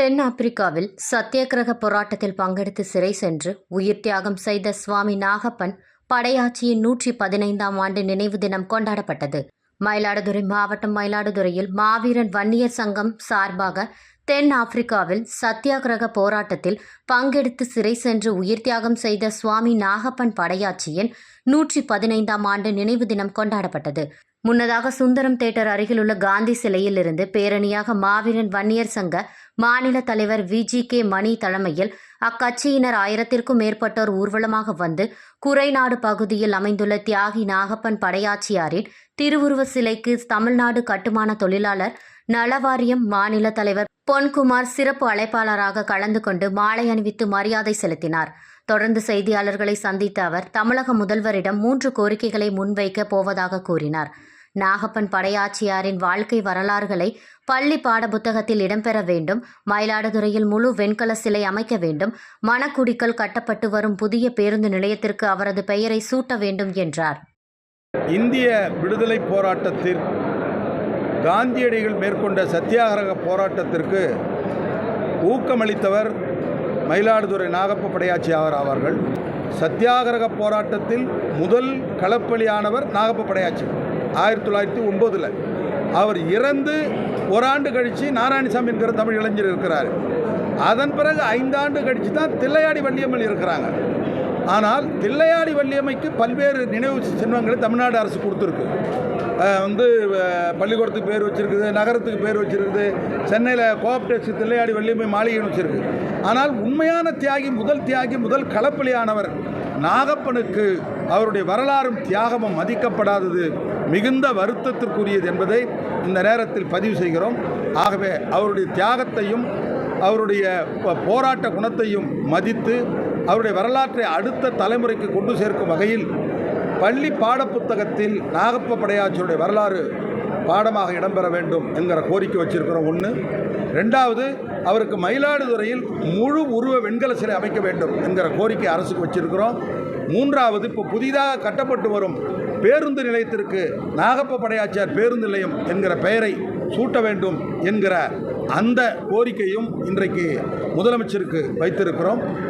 தென்னாப்பிரிக்காவில் சத்தியாகிரக போராட்டத்தில் பங்கெடுத்து சிறை சென்று உயிர் தியாகம் செய்த சுவாமி நாகப்பன் படையாட்சியின் 115ஆம் ஆண்டு நினைவு தினம் கொண்டாடப்பட்டது. மயிலாடுதுறை மாவட்டம் மயிலாடுதுறையில் மாவீரன் வன்னியர் சங்கம் சார்பாக தென்னாப்பிரிக்காவில் சத்தியாகிரக போராட்டத்தில் பங்கெடுத்து சிறை சென்று உயிர் தியாகம் செய்த சுவாமி நாகப்பன் படையாட்சியின் 115ஆம் ஆண்டு நினைவு தினம் கொண்டாடப்பட்டது. முன்னதாக சுந்தரம் தேட்டர் அருகிலுள்ள காந்தி சிலையில் இருந்து பேரணியாக மாவீரன் வன்னியர் சங்க மாநில தலைவர் VGK மணி தலைமையில் அக்கட்சியினர் 1000ற்கும் மேற்பட்டோர் ஊர்வலமாக வந்து குரைநாடு பகுதியில் அமைந்துள்ள தியாகி நாகப்பன் படையாச்சியாரின் திருவுருவ சிலைக்கு தமிழ்நாடு கட்டுமான தொழிலாளர் நலவாரியம் மாநில தலைவர் பொன்குமார் சிறப்பு அழைப்பாளராக கலந்து கொண்டு மாலை அணிவித்து மரியாதை செலுத்தினார். தொடர்ந்து செய்தியாளர்களை சந்தித்த அவர் தமிழக முதல்வரிடம் 3 கோரிக்கைகளை முன்வைக்க போவதாக கூறினார். நாகப்பன் படையாச்சியாரின் வாழ்க்கை வரலாறுகளை பள்ளி பாட புத்தகத்தில் இடம்பெற வேண்டும், மயிலாடுதுறையில் முழு வெண்கல சிலை அமைக்க வேண்டும், மணக்குடிக்கல் கட்டப்பட்டு வரும் புதிய பேருந்து நிலையத்திற்கு அவரது பெயரை சூட்ட வேண்டும் என்றார். இந்திய விடுதலை போராட்டத்தில் காந்தியடிகள் மேற்கொண்ட சத்தியாகிரக போராட்டத்திற்கு ஊக்கமளித்தவர் மயிலாடுதுறை நாகப்ப படையாச்சியார் ஆவார்கள். சத்தியாகிரக போராட்டத்தில் முதல் களப்பலியானவர் நாகப்ப படையாச்சி 1909. அவர் இறந்து ஓராண்டு கழித்து நாராயணசாமி என்கிற தமிழ் இளைஞர் இருக்கிறார். அதன் பிறகு 5 ஆண்டு கழித்து தான் தில்லையாடி வள்ளியம்மை இருக்கிறாங்க. ஆனால் தில்லையாடி வள்ளியம்மைக்கு பல்வேறு நினைவு சின்னங்களை தமிழ்நாடு அரசு கொடுத்துருக்கு. பள்ளிக்கூடத்துக்கு பேர் வச்சுருக்குது, நகரத்துக்கு பேர் வச்சுருக்குது, சென்னையில் கோஆப்டெக்ஸ் தில்லையாடி வள்ளியம்மை மாளிகைன்னு வச்சுருக்கு. ஆனால் உண்மையான தியாகி, முதல் களப்பலியானவர் நாகப்பனுக்கு அவருடைய வரலாறும் தியாகமும் மதிக்கப்படாதது மிகுந்த வருத்தத்திற்குரியது என்பதை இந்த நேரத்தில் பதிவு செய்கிறோம். ஆகவே அவருடைய தியாகத்தையும் அவருடைய போராட்ட குணத்தையும் மதித்து அவருடைய வரலாற்றை அடுத்த தலைமுறைக்கு கொண்டு சேர்க்கும் வகையில் பள்ளி பாடப்புத்தகத்தில் நாகப்ப படையாச்சியுடைய வரலாறு பாடமாக இடம்பெற வேண்டும் என்கிற கோரிக்கை வச்சிருக்கிறோம். 1. 2வது, அவருக்கு மயிலாடுதுறையில் முழு உருவ வெண்கல சிலை அமைக்க வேண்டும் என்கிற கோரிக்கை அரசுக்கு வச்சிருக்கிறோம். 3வது, இப்போ புதிதாக கட்டப்பட்டு வரும் பேருந்து நிலையத்திற்கு நாகப்ப படையாச்சியார் பேருந்து நிலையம் என்கிற பெயரை சூட்ட வேண்டும் என்கிற அந்த கோரிக்கையும் இன்றைக்கு முதலமைச்சருக்கு வைத்திருக்கிறோம்.